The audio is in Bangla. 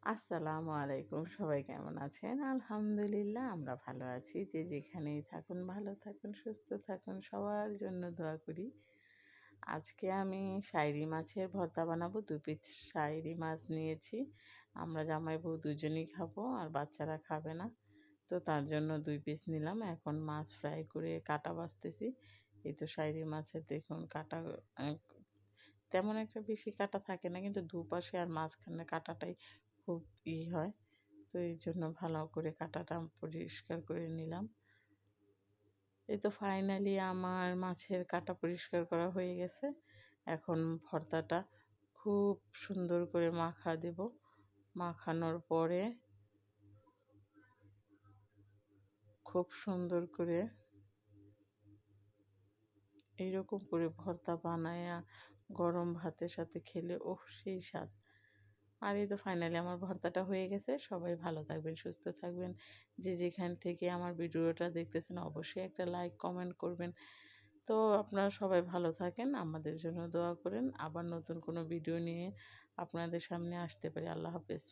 আসসালামু আলাইকুম, সবাই কেমন আছেন? আলহামদুলিল্লাহ আমরা ভালো আছি। যে যেখানেই থাকুন ভালো থাকুন, সুস্থ থাকুন, সবার জন্য দোয়া করি। আজকে আমি শাইরি মাছের ভর্তা বানাবো। ২ পিস শাইরি মাছ নিয়েছি। আমরা জামাই বউ দুজনেই খাবো, আর বাচ্চারা খাবে না। তো তার জন্য ২ পিস নিলাম। এখন মাছ ফ্রাই করে কাটা বাছতেছি। এই তো শাইরি মাছের দেখুন কাটা আ তেমন একটা বেশি কাটা থাকে না, কিন্তু দুপাশে আর মাঝখানে কাটাটাই খুব হয়। তো এইজন্য ভালো করে কাটাটা পরিষ্কার করে নিলাম। এই তো ফাইনালি আমার মাছের কাটা পরিষ্কার করা হয়ে গেছে। এখন ভর্তাটা খুব সুন্দর করে মাখা দেব। মাখানোর পরে খুব সুন্দর করে এইরকম করে ভর্তা বানায়া গরম ভাতের সাথে খেলে ওহ! সেই স্বাদ। আর এই তো ফাইনালি আমার ভর্তাটা হয়ে গেছে। সবাই ভালো থাকবেন, সুস্থ থাকবেন। যে যেখান থেকে আমার ভিডিওটা দেখতেছেন অবশ্যই একটা লাইক, কমেন্ট করবেন। তো আপনারা সবাই ভালো থাকেন, আমাদের জন্য দোয়া করেন। আবার নতুন কোনো ভিডিও নিয়ে আপনাদের সামনে আসতে পারি। আল্লাহ হাফেজ।